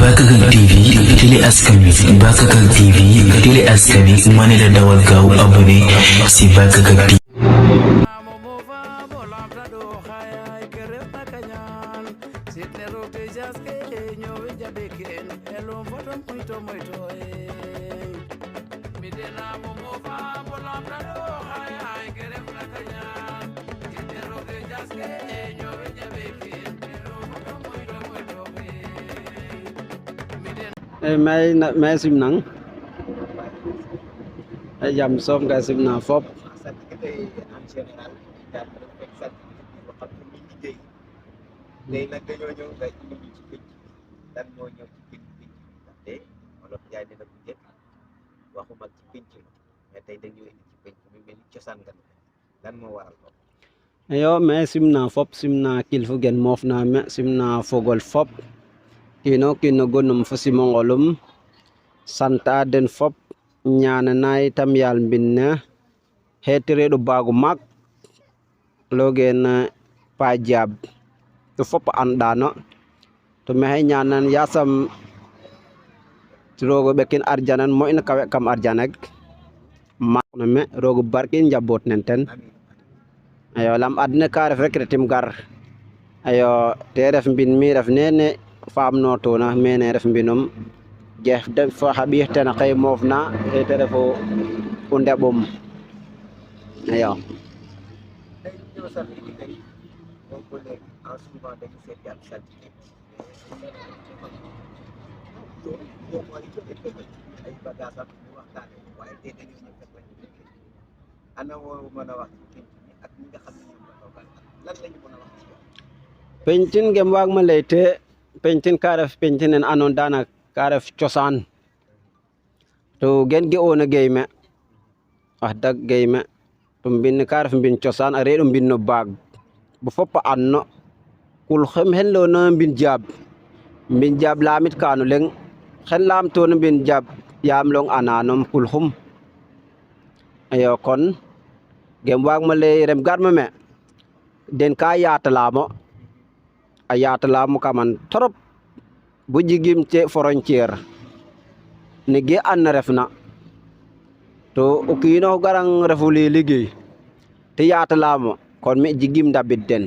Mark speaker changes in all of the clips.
Speaker 1: Bakakak TV télé askan wi Bakakak TV télé askan wi mane la dawal gaaw abonné si Bakakak TV.
Speaker 2: Mai simnang ay jam som ga simna fop
Speaker 3: léegi nag dañoo ñëw nga indi ñu ci pénc lan moo ñëw ci pénc ndaxte wolof jaay dina bu njëkk waxu mag ci pénc la mais tey dañoo indi ci pénc mi mel ni cosaan nga lan moo waral ko
Speaker 2: yo mai simna fop simna kilfu gen mof na me simna fogol fop kino gonum fo simongolum santa den fop ñaana nay tam yal mbinna hetire do bagu mak logen pa jab to fop andano to mehe ñanan yasam rogo bekin arjanan mo ina kawe kam arjanak mak na me rogo barkin njabot nenten ayo lam adne ka ref rek retim gar ayo te ref mbin mi ref nene faam no to na mene ref mbinum jef dem fa habi tan xey mofna te refo o ndebum ayo
Speaker 3: tey ñëw sax indi ngay moom ba léegi en souvent dañu seet yàlla saltige yow mooy ay bagage am ñu waxtaane waaye tey dañu ñëw fekk lañu fekkee ana woo mën a wax ci pénc mi ak ñi nga xam ne ñoom la toogal lan lañu mën a wax ci yow
Speaker 2: pencin gem wag ma leyte pencin ka ref pencin en anon dana ka ref cosaan to gen ge ona geyme wax dag geyme to mbin ka ref mbin cosaan a reɗo mbin no baag bo fop a anno kul xem hen lo no mbin jaab lamit kanu leng xen lam to no mbin jaab yam long ananom kul xum ayo kon gem wag ma ley rem garma me den ka yatalamo a yatalamo kaman trop bu jigim ci frontière ne ge an refna to o kino garang refuli liggéey te yatalamo kon mi jigim dabit den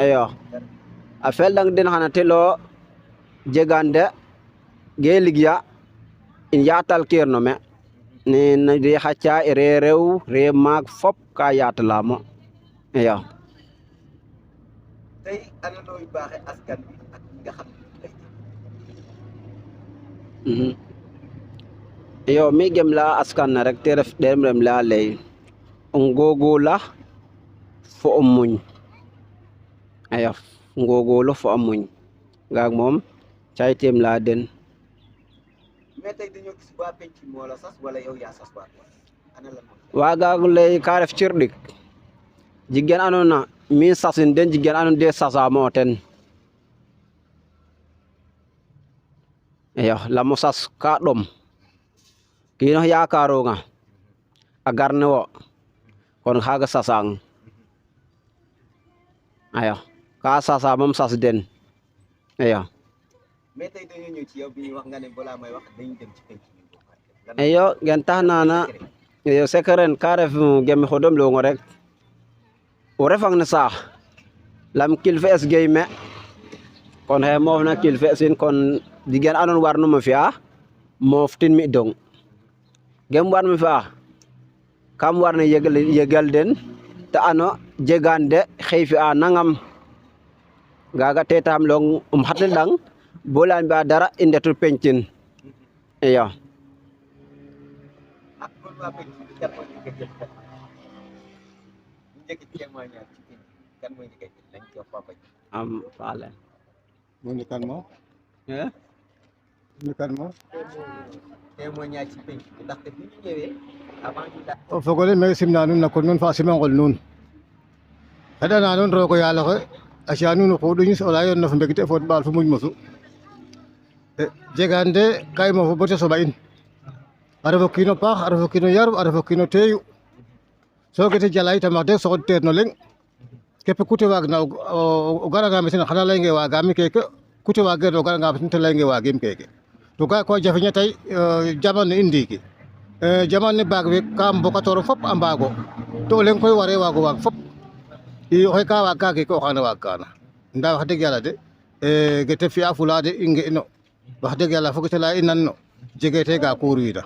Speaker 2: ayo a feldang den xana telo jegande ge ligya in yatal kerno me ne na de xaca rew re maak fop ka yatalamo ayo
Speaker 3: tey ana nooy baaxe askan bi ak ñi nga xam ne tey
Speaker 2: yo mi gem la askan na rek te ref dem rem la ley ngogula fo o muñ ayo ngogolo fo o muñ gaag moom caytem la den
Speaker 3: mais tey dañoo gis waa penc moo la sas wala yow yaa sas waa ana lan
Speaker 2: wagaag ley ka ref cirɗik jigen anona mi sasin den jigen anon de sasamo ten iyo lamo sas ka ɗom kino yakaronga a garne wo kon xaga sasang ayo ka sasa mom sas den iyo
Speaker 3: mais tey dañoo ñëw ci yow bi wax nga ne balaa may wax dañu dem ci penc mi
Speaker 2: iyo gen tax nana iyo sekeren ka ref gemi xodom longo rek o refang na saax lam kilfe es geyme kon he moof na kilfe sin kon digen anon warno ma fi'a moof tin mi dong gem war mi fi'a kam warna yegal den te ano jegande xey fi'a nangam gaga tetam long xatil dang bolan ba dara indetul pencin iyo
Speaker 3: ak kon waa penc mi kan mooy njëkk a jël njëkk témoignage ci penc kan mooy njëkk a jël nañ ci wax papa ji
Speaker 2: am faale
Speaker 4: Mo ni kan mo?
Speaker 2: eh
Speaker 4: Ni kan mo?
Speaker 3: témoignage ci penc bi ndaxte bi ñu ñëwee avant ñu daal
Speaker 4: O fogole me simna nun na kon nun fa simangol nun. Ada na nun rogo yalla ko asya nun ko duñu so la yon no fa mbegte fo bal fu muñ mosu. Jegande kay mo fo bote so bayin. Ara fo kino pax ara fo kino yar ara fo kino teyu. So gete jalay ta de so ter no leng. Kep ku te wag na o gara ga mesin xana lay nge waga mi keke kute waage roga nga tin lay nge waagim keke to ka ko jafe tay jamano indiki jamano baag we ka mbokatoro fop a mbaago to leng koy ware waago waag fop i oxe ka waag kake ko xana waag kana nda wax deg yàlla de gete fi'a fula de i nge'no wax deg yàlla foog te leya i nan no jege te ga kuurwiida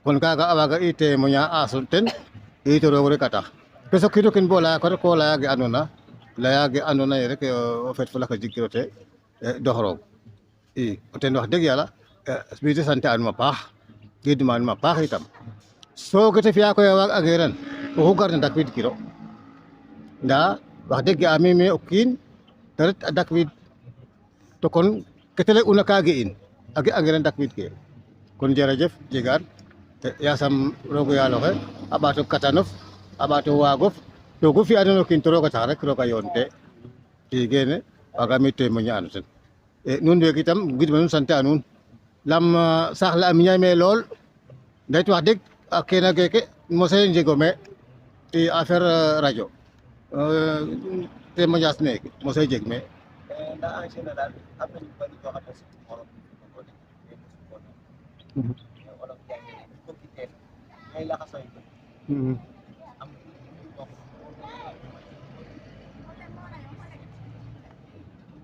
Speaker 4: kon kaga a waaga i témoigner a son ten i to roog rek a tax parce que o kiin o kiin bo leya ko rek ko leya ge andona ye rek o feet fo laka jegkiro te dox roog i o ten wax deg yàlla mi de sant anum a paax gidma anum a paax itam so gete fi'a koy a waag ange ran oxu garna dakwiid kiro nda wax deg ga mi o kiin te ret a dakwiid to kon kete ley'una ka ge'in a ge'ange ran dakwiid ke kon jerejef jegaan yasam rogo yaalo xe a ɓaato katanof a ɓaato waagof to gu fi'anon o kiin to roog a tax rek roog a yoonte i geene waagaam témoigner ano ten nuun weeke itam gidma nuun sant a nuun lam saax le a miña me lool nda yit wax deg a keena geeke mose njego me i affaire radio témoignage neeke mose jeg me
Speaker 3: ndax en général am nañu bari ñoo xam ne suñu morom ko def olof jaay ne ko ki teen ñooy laxasooy ko am ñu bokk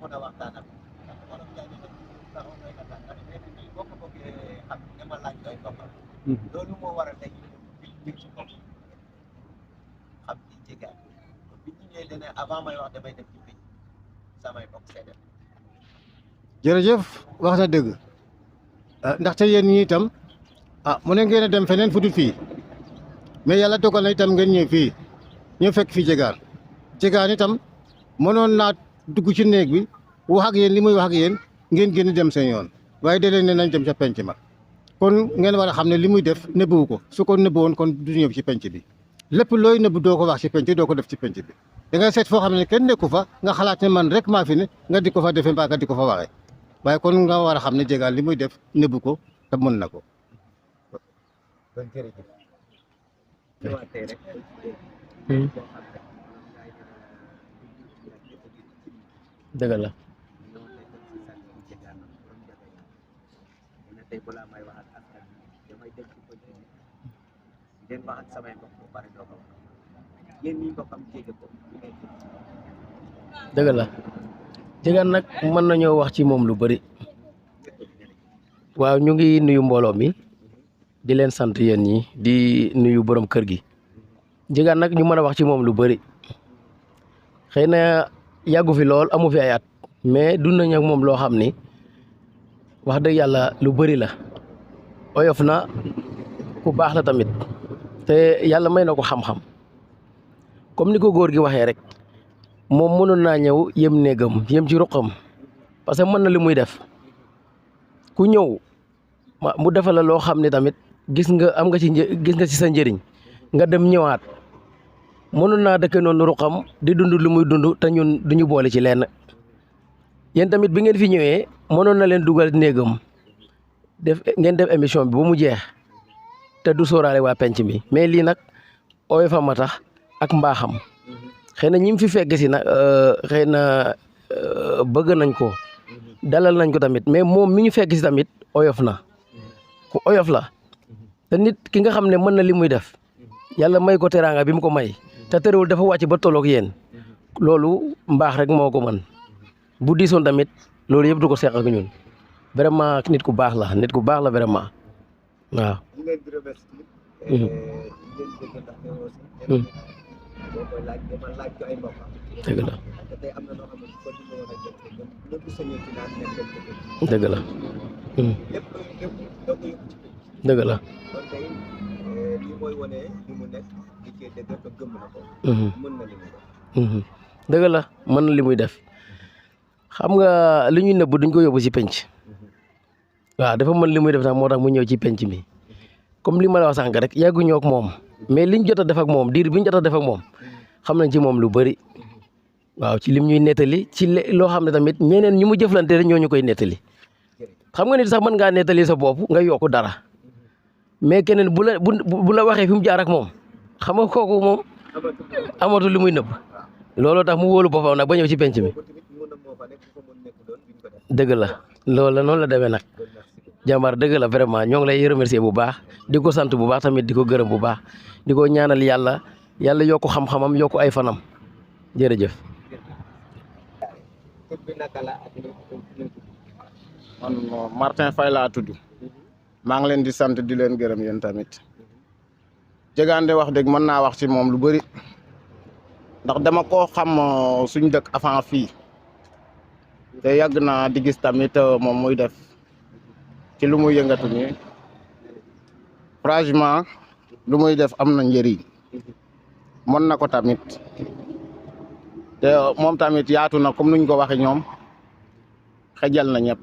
Speaker 3: mën a waxtaan ak ndax olof jaay ne taxaw ngay waxtaan ndax nee boo ko bëggee xam ne ma laaj doy boppam loolu moo waral tey bi ci bopp xam ci jegaan bi ñu ñëwee dene avant may wax damay def ci biir samay bokk seede
Speaker 4: jërëjëf wax na dëgg ndaxte yéen ñi itam mu ne ngeen a dem feneen fu dul fii mais yàlla dogal na itam ngeen ñëw fii ñu fekk fi jegaan itam mënoon naa dugg ci néeg bi wax ak yéen li muy wax ak yéen ngeen génn dem seen yoon waaye da leen ne nañ dem ca penc ma kon ngeen war a xam ne li muy def nëbbuwu ko su ko nëbbu woon kon du ñëw ci penc bi lépp looy nëbbu doo ko wax ci penc doo ko def ci penc bi da ngay seet foo xam ne kenn nekku fa nga xalaat ne man rek maa fi ne nga di ko fa defee mbaa nga di ko fa waxee waaye kon nga war a xam ne jegaan li muy def nëbbu ko te mën na ko.
Speaker 3: kon jërëjëf ñëwaatee rek
Speaker 5: dëgg la
Speaker 3: tey balaa may wax ak askan bi damay dem ci pëj den wax ak samay mbokk bu bari doo ko wax yéen ñi mbokkam jege ko
Speaker 5: dëgg la jegaan nag mën nañoo wax ci moom lu bari waaw ñu ngi nuyu mbooloo mi di leen sant yéen ñi di nuyu borom kër gi jegaan nag ñu mën a wax ci moom lu bari xëy na yàggu fi lool amu fi ay at mais dund nañ ak moom loo xam ni wax dëgg yàlla lu bari la oyof na ku baax la tamit te yàlla may na ko xam-xam comme ni ko góor gi waxee rek moom mënoon naa ñëw yem néegam yem ci ruqam parce que mën na li muy def ku ñëw mu defal la loo xam ne tamit gis nga ci sa njëriñ nga dem ñëwaat mënoon naa dëkk noonu ruqam di dund lu muy dund te ñun duñu boole ci lenn yéen tamit bi ngeen fi ñëwee mënoon na leen dugal néegam ngeen def émission bi ba mu jeex te du sóoraale waa penc mi mais lii nag ooy fa ma tax ak mbaaxam xëy na ñi mu fi fekk si nag xëy na bëgg nañ ko dalal nañ ko tamit mais moom mi ñu fekk si tamit oyof na ku oyof la te nit ki nga xam ne mën na li muy def yàlla may ko teraanga bi mu ko may te terewul dafa wàcc ba tolloog yéen loolu mbaax rek moo ko mën bu diisoon tamit loolu yëpp du ko seq ak ñun vraiment nit ku baax la vraiment waaw.
Speaker 3: ñu leen di remercier. ngeen dégg ndaxte aussi. boo koy laaj dama laaj ko ay mbokkam.
Speaker 5: dëgg la
Speaker 3: te tey am na noo xam ne bu ko dundee woon ak ñoom ñëpp sañoon ci naan nekk dem ci
Speaker 5: dëgg la.
Speaker 3: lépp doo ko yóbbu ci biir.
Speaker 5: dëgg la.
Speaker 3: kon tey lii mooy wane li mu nekk di cee dëgg te gëm na ko. mën na li muy def.
Speaker 5: dëgg la mën na li muy def xam nga li ñuy nëbb duñ ko yóbbu ci penc waaw dafa mën li muy def nag moo tax mu ñëw ci penc mi comme li ma la wax sànq rek yàgguñoo ak moom mais liñ jot a def ak moom diir bi ñu jot a def ak moom xam nañ ci moom lu bari waaw ci lim ñuy nettali ci loo xam ne tamit ñeneen ñu mu jëflante rek ñoo ñu koy nettali xam nga nit sax mën ngaa nettali sa bopp nga yokk dara mais keneen bu la waxee fi mu jaar ak moom xam nga kooku moom amatul li muy nëbb looloo tax mu wóolu boppam nag ba ñëw ci penc mi.
Speaker 3: ko def
Speaker 5: dëgg la loolu la noonu la demee nag
Speaker 3: kon merci
Speaker 5: jàmbaar dëgg la vraiment ñoo ngi lay remercier bu baax di ko sant bu baax tamit di ko gërëm bu baax di ko ñaanal yàlla yokk xam-xamam yokk ay fanam jërëjëf.
Speaker 3: tur bi naka la ak
Speaker 4: man Martin Faye laa tudd maa ngi leen di sant di leen gërëm yéen tamit Diegane wax dëgg mën naa wax ci moom lu bëri ndax dama koo xam suñ dëkk avant fii te yàgg naa di gis tamit moom muy def ci lu muy yëngatu nii franchement lu muy def am na njëriñ mën na ko tamit te moom tamit yaatu na comme nuñ ko waxee ñoom xejal na ñëpp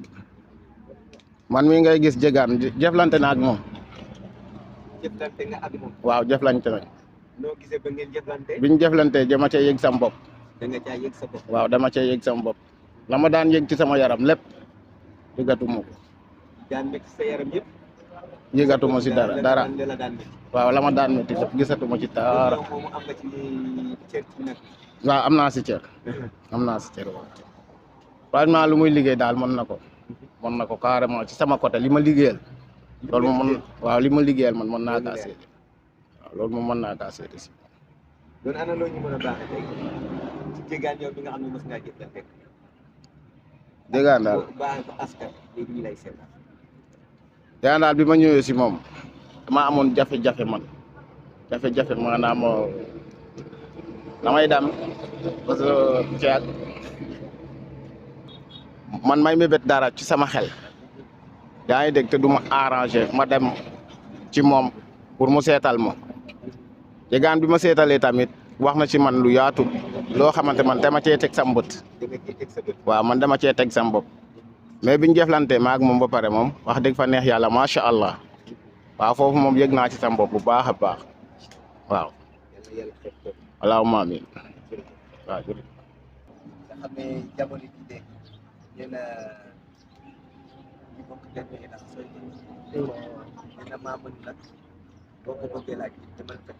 Speaker 4: man mi ngay gis Diegane jëflante na ak moom
Speaker 3: jëflante nga ak moom
Speaker 4: waaw jëflante nañ
Speaker 3: noo gisee ba ngeen jëflante
Speaker 4: biñ jëflante dama cee yëg sam bopp
Speaker 3: da nga caa yëg sa bopp
Speaker 4: waaw dama cee yëg sam bopp la ma daan yëg ci sama yaram lépp yëgatuma ko
Speaker 3: daan métti sa yaram yëpp
Speaker 4: yëgatuma si dara dara
Speaker 3: la daan métti
Speaker 4: waaw la ma daan métti lépp gisatuma ci dara
Speaker 3: yow moomu am nga ci cër ci nag
Speaker 4: waaw am naa si cër am naa si cër waaw franchement lu muy liggéey daal mën na ko carrément ci sama côté li ma liggéeyal loolu moom mën waaw li ma liggéeyal man mën naa kaa seede waaw loolu moom mën naa kaa seede si
Speaker 3: doon ana loo ñu mën a baaxee tey ci Diegane yow bi nga xam ne mos ngaa jëflante
Speaker 4: Diegane daal
Speaker 3: baax ko askan léegi ñu lay seetal
Speaker 4: Diegane daal bi ma ñëwee si moom dama amoon jafe-jafe man jafe-jafe maanaam damay dem parce que ceeb man may mébét dara ci sama xel yaa ngi dégg te du ma arrangé ma dem ci moom pour mu seetal ma Diegane bi ma seetalee tamit wax na ci man lu yaatu loo xamante man dama cee teg sam bët
Speaker 3: da nga ciy teg sa bët
Speaker 4: waaw man dama cee teg sam bopp mais biñ jëflante ma ak moom ba pare moom wax dëgg fa neex yàlla macha allah waaw foofu moom yëg naa ci sam bopp bu baax a baax waaw
Speaker 3: yàlla xeeb ko
Speaker 4: allahumma amin waaw
Speaker 3: nga xam ne jamono ji de yéen a ñu bokk benn état sooy yéen a maa mën nag boo ko bëggee laaj demal fekk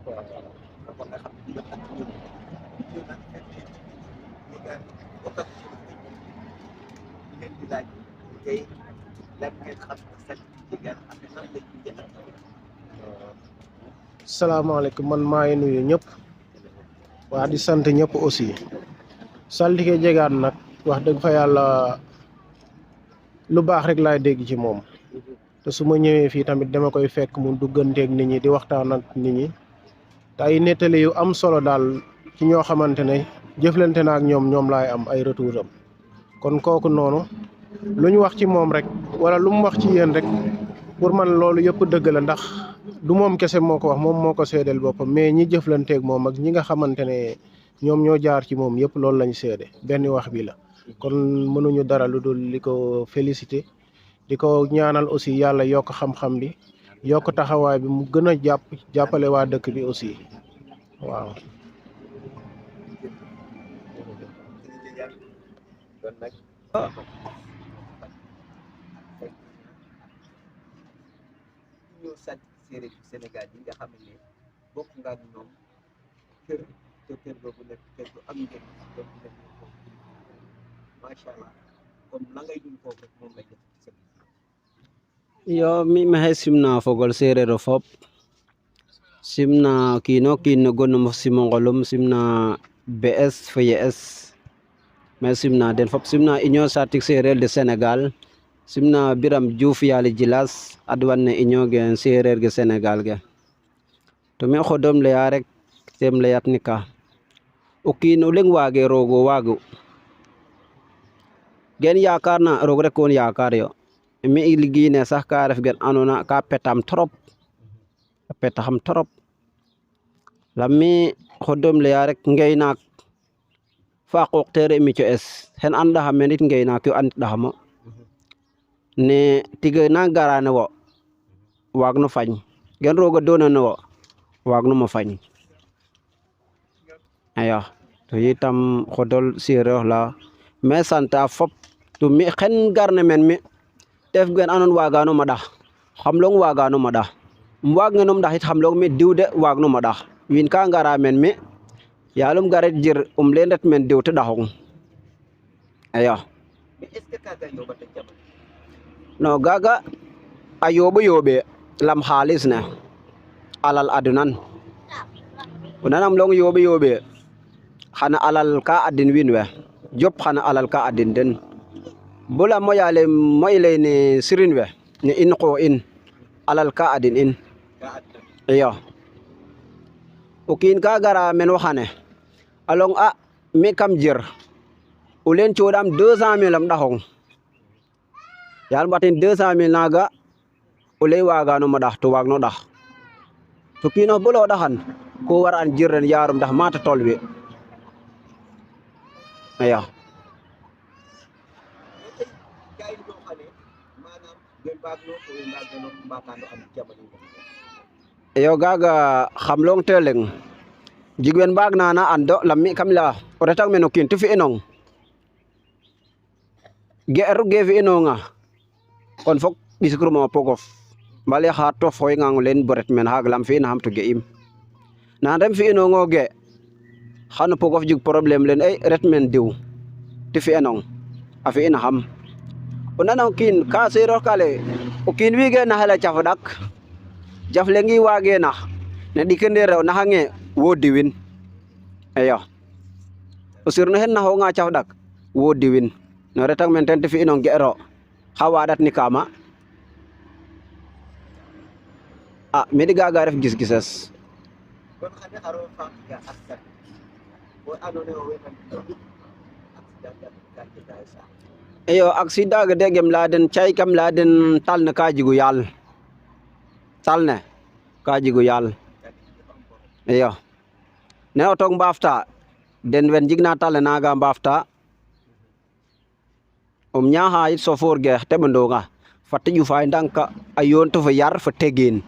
Speaker 3: waaw kon nga xam ne ñu ak ñun ñu nag fekk Diegane bokk ak ñu leen di laaj tey lan ngeen xam ne sax Diegane ak nan la ñu jël
Speaker 6: salaamaaleykum man maa ngi nuyu ñëpp waa di sant ñëpp aussi saltige Diegane nag wax dëgg fa yàlla lu baax rek laay dégg ci moom te su ma ñëwee fii tamit dama koy fekk mu dugganteeg nit ñi di waxtaan ak nit ñi te ay nettali yu am solo daal ci ñoo xamante ne jëflante na ak ñoom laay am ay retour am kon kooku noonu lu ñu wax ci moom rek wala lu mu wax ci yéen rek pour man loolu yëpp dëgg la ndax du moom kese moo ko wax moom moo ko seedeel boppam mais ñi jëflanteeg moom ak ñi nga xamante ne ñoom ñoo jaar ci moom yëpp loolu lañ seede benn wax bi la kon mënuñu dara lu dul li ko félicité di ko ñaanal aussi yàlla yokk xam-xam bi yokk taxawaay bi mu gën a jàppale waa dëkk bi aussi waaw.
Speaker 3: kon nag ñoo sant séeréer yu Sénégal yi nga xam ne bokk nga ak ñoom kër te kër boobu nekk kër bu am njëriñ donc nekk foofu macha allah comme la ngay dund foofu rek moom lay def ci sa biir.
Speaker 2: yo mi maxey simna fogol sereer o fop simna kiino kiin no gonum simongolum simna BS fo YS mais simna den fop simna union statique sereer de Sénégal simna Biram Diouf yaali Jilas adwan ne union gen sereer ge Sénégal ge to me xodom leya rek tem leyat ni ka o kiin o leŋ waage roogo waagu gen yaakaar na roog rek on yaakaar yo mi i liggéey ne sax ka ref gen andona ka petam trop a petaxam trop lam mi xodom leya rek ngeynaak fa qooq tere mico es xen an ndaxam me nit ngeynaak yo an ndaxamo ne tige na gara ne wo waag no fañ gen rooga doona ne wo waag no mo fañ aya to yitam xodol sereer la mais santa fop to mi xen garne men mi tef gen anon wagano ma ɗax xam long wagano ma ɗax waag ngenom ɗaxit xam long mi diw de waag no ma ɗax wiin ka ngara men mi yalum garet jir len ret men diw te ɗaxong aya
Speaker 3: mais est ce que kaga yoɓata jamano
Speaker 2: no gaga a yoɓe lam xaalis ne alal adunan o nanam long yoɓe xana alal ka adin wiin we jop xana alal ka adin den bula moyale moy leyne sirin we ne in qo in alal ka adin in
Speaker 3: ka adna
Speaker 2: iyo o kiin ka gara men waxane along a mi kam jer o len coɗam 200 000 am ɗaxong yal mbatin 200 000 naga o ley wagano mo ɗax to waag no ɗax to kiinox bulo ɗaxan ko war an jirren yarum ndax mata tolwe iyo
Speaker 3: mais tey ga in loo xane manam den mbaagno to we mbaagano mbakano am jamano
Speaker 2: iyo gaga xam long te leng jigwen mbaag nana ando lam mi kam la o retang men o kiin tu fi inong ge'ru ge fi inonga kon fok ɓiskiruma pogof mbale xa to foy ngang len boret men xaag lam fi ina xam to ge'im nan rem fi inongo ge xano pogof jig problème len ay ret men diw ti fi enong a fi ina xam o nanong kiin ka seerox kale o kiin wige naxela caf ɗak jaf lengi wage nax ne ɗikende rew naxange wo diwin iyo o sirno hen naxonga caf ɗak wo diwin no retang men ten te fi inong ge'ro xa waɗat ni kama a miɗi gaga ref gis-gises
Speaker 3: kon xane xaro faamga askan bo andoona yee o wetan accident ka jega sa
Speaker 2: iyo accident ga de gem leya den cay kam leya den talne ka jigu yaal talne ka jigu yaal iyo ne o tong mbaafta den wen jigna talne naga mbaafta ñaxa yit sofoor ge teɓandonga fat te ƴufa ndànk a yoon to fo yar fo tegin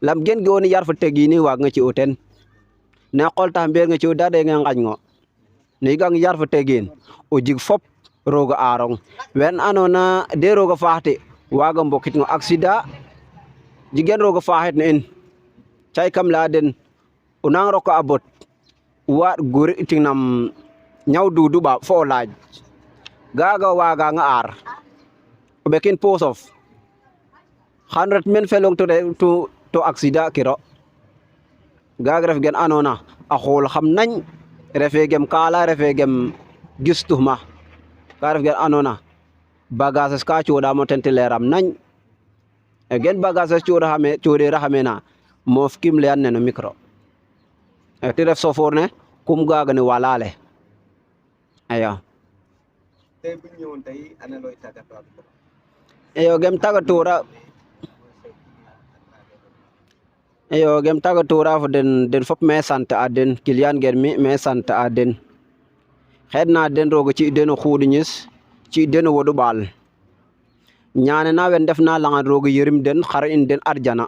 Speaker 2: lam gen ge oni yar fo tegini waag nga ci o ten ne qol tax mbeer nga ci o dade nga ngaƴngo ne gang yar fo tegin o jig fop roga arong wen andona de roga faaxte waga mbokit ngo accident jigen roga faaxet na in cay kam leya den o nang roka a bot waaɗ guri tingnam ñaw dudu ɓa fo o laaj gaga waga nga ar o ɓekin posof xan ret men felong to accident kiro gaga ref gen andona a xool xam nañ refe gem kala refe gem gistuma ka ref gen andona bagages ka coɗamo ten te leram nañ e gen bagages coɗera xamena moof kim leyan ne no micro e ti ref sofoor ne kum gaga ne walale iyo
Speaker 3: tey bu ñu ñëwoon tey ana looy tàggatoo ak bopp
Speaker 2: iyo gem tagatora fo den fop me sant a den client gen mi me sant a den xeɗna den roga ci den o xuuɗiñes ci den o woɗu ɓaal ñaane na wen ndefna langan roga yerim den xar in den arjana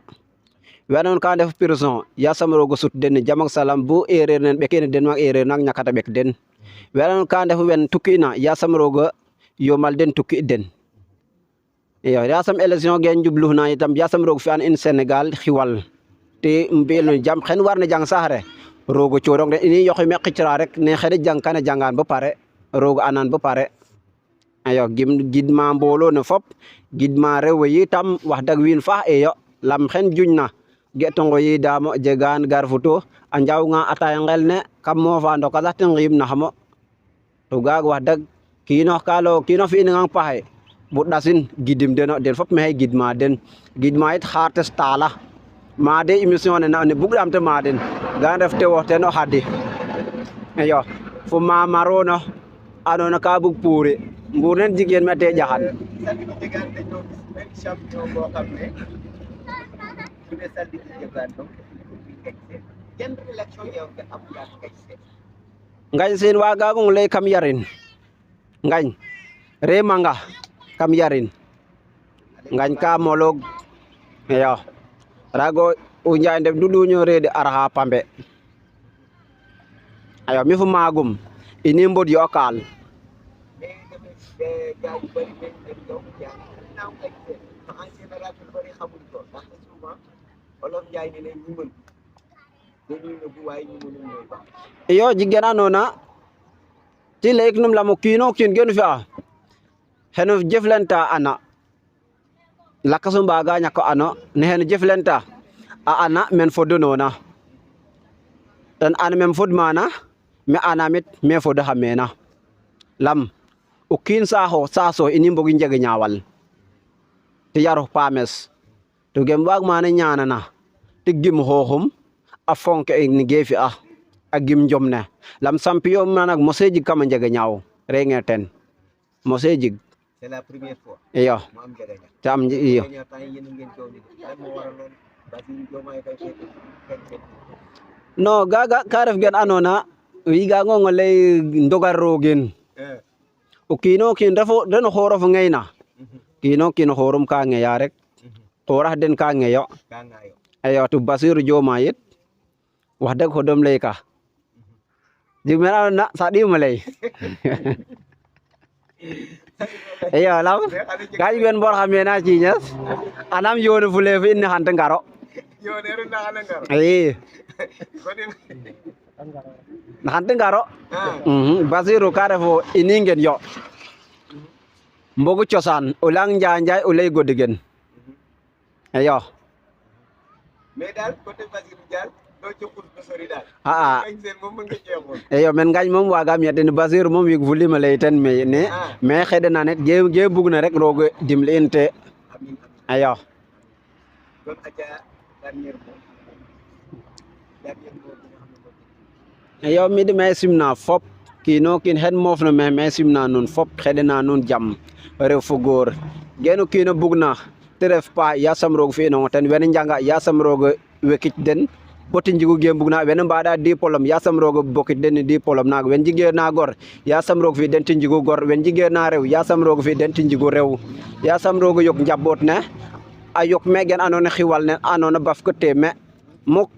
Speaker 2: wenon ka ndef prison yasam roga sut den jam ak salam bo erreur nen ɓekene den mak erreur nak ñakata ɓek den wenon ka ndef wen tukki'na yasam roga yomal den tukki den iyo yasam élection gen njubluxna itam yasam roog fi'an in Sénégal xiwal te mbi'el no jam xen warna jang sax re roog o coorong den ini yoqi me qicra rek ne xene jang kana jangan bo pare roog anan bo pare iyo gidma mbolo ne fop gidma rew we yitam wax dag wiin faax eyo lam xen juñna getongo yidamo jegan gar futo a njawga ataya ngel ne kam mofa ndoka sax ten ngim naxamo to gaga wax dag kinox kalo kinox fi inangang paxe bu ɗasin gidim deno den fop maxey gidma den gidma yit xartes tala ma de émission ne bugɗam te ma den ga ndef te wo ten o xadi iyo fo mamarono andona ka bug puure mbuur nen jigeen me te ƴaxan
Speaker 3: Saltiki Diegane dañoo gis benn champion boo xam ne su dee Saltiki Diegane donc yan relation yow nga am yaa Ngagne Sene
Speaker 2: ngañ seen wagagong ley kam yarin ngañ remanga kam yarin ngañ ka molog iyo rago o njaay ndef duɗuño reede araxa pambe ayo mi fo magum ini mbod yo kaal
Speaker 3: mais dafay gars yu bëri nañ dem yow yaa naaw Ngagne Sene te en général ñu bëri xamuñ ko ndax souvent Wolof Njaay ne ñi mën dañuy nëbbu waaye ñi mënul ñooy baax
Speaker 2: iyo jigena nona ti leyik num lamo kiino kiin genu fi'a heno jeflenta ana lakaso mbaga ñako ano ne heno jeflenta a ana men fodonona tan an men fod mana me anamit me fodo xamena lam o kiin saso ini mbogi njege ñaawal te yaro pames to gem waag mana ñaanana te gim xooxum a fonk ni geefi a gim njom ne lam sampiyo manak mose jig kama njege ñaaw renge ten mose jig
Speaker 3: c'est la première fois
Speaker 2: iyo
Speaker 3: mu am jegeñal
Speaker 2: te am iyo
Speaker 3: jegeñal temps yi yéen a ngeen coow ni lan moo waraloon Bassirou Diomaye Faye fekk
Speaker 2: no gaga ka ref gen andona wiga ngongo lay ndogar rogen o kiino kiin reno xoorof ngeyna kiino kiin xoorum ka ngeya rek xoorax den ka ngeyo
Speaker 3: ka ngaayo
Speaker 2: ayo to Bassirou Diomaye yit wax deg xodom lay ka jeg men andona saɗimo lay iyo lam ka jeg wen mbor xa mena ciñes anam yoonu fule fi in ne xante ngaro
Speaker 3: yoneeru na xana ngaro
Speaker 2: i naxante ngaro Bassirou ka refo ini ngen yo mbogu cosaan o lang njaanjaay o lay godigen iyo
Speaker 3: mais daal côté Bassirou Dial doo ci xus ba sori daal gañ seen moom mën nga jeexoon
Speaker 2: iyo men ngañ moom wagam yedden Bassirou moom yeg fulima lay ten mais xeɗana net ge bug na rek roog dimle in te
Speaker 3: amin
Speaker 2: iyo
Speaker 3: kon aca dernier mot bi nga xam ne
Speaker 2: iyo mi de me simna fop kiino kiin xen moof no me simna nuun fop xeɗana nuun jam rew fo goor genu kiino bug na te ref pa yasam roog fi inongo ten wene njanga yasam roog wekit den boti njigu ge bug na wene mbaɗa diplôme yasam roog bokit den diplôme naga wen jigena gor yasam roog fi den ti njigu gor wen jigena rew yasam roog fi den ti njigu rew yasam roog yok njaboot ne a yok me gen andona xiwal ne andona baf ko teme muk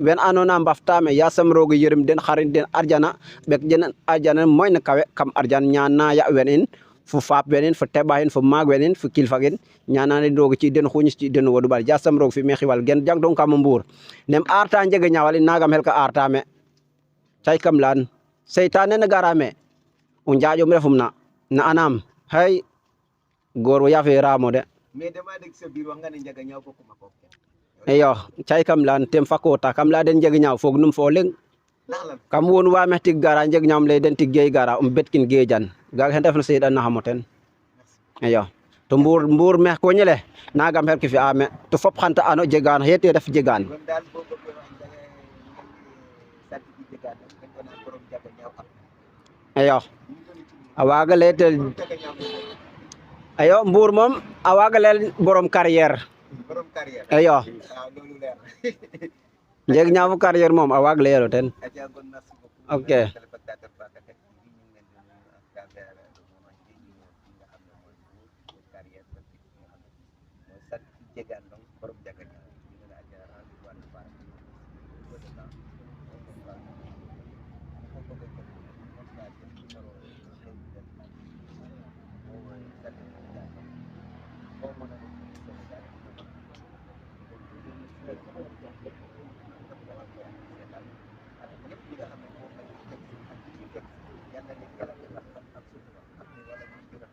Speaker 2: wen andona mbaftame yasam roog yërëm den xarit den arjana ɓek den arjana moy na kawe kam arjana ñana ya wen in fo faap wenin fo teɓaxin fo maag wenin fo kilfagin ñanane roog ci den xuñis ci den wodu ɓal yasam roog fi me xiwal gen jang tong kamo Mbour nem arta njege ñawal in nagam xel ka arta me cay kam leyan seytane ne gara me o njaƴom refum na anam hay goor wo yafiramo de
Speaker 3: mais dama dégg sa biir wax nga ne njaga ñaaw bokkuma ko
Speaker 2: iyo cay kam leyan tem fakota kam leya den njege ñaaw foog num fo leŋ
Speaker 3: ndax lan
Speaker 2: kam won wa me tig gara jeg ñaam lay den tig gey gara betkin gejan gaga hen refna seyɗan naxamo ten iyo to Mbour me ko ñele nagam xel ke fi ame to fop xanta ano jegan xete ref jegan
Speaker 3: kon daal boo bëggee wax njaga sant bi jegaan dañ ko naan borom njaga ñaaw
Speaker 2: iyo a waga leytel
Speaker 3: njaga ñaaw
Speaker 2: iyo Mbour moom a waga leyel borom carrière
Speaker 3: borom carrière
Speaker 2: iyo
Speaker 3: waaw loolu leer
Speaker 2: jeg ñaamu carrière moom a waag leyelo ten
Speaker 3: aca kon merci beaucoup
Speaker 2: ok
Speaker 3: téléspectateur Bakar TV ñu ngi leen di nuyu à travers le moment bi ñu ñëw fi nga xam ne mooy Mbour carrière ba fi nga xam ne mooy sant ci jegaan donc borom njaga ñaaw ñu ne la aca rendez-vous wàllu baax peu de temps yàlla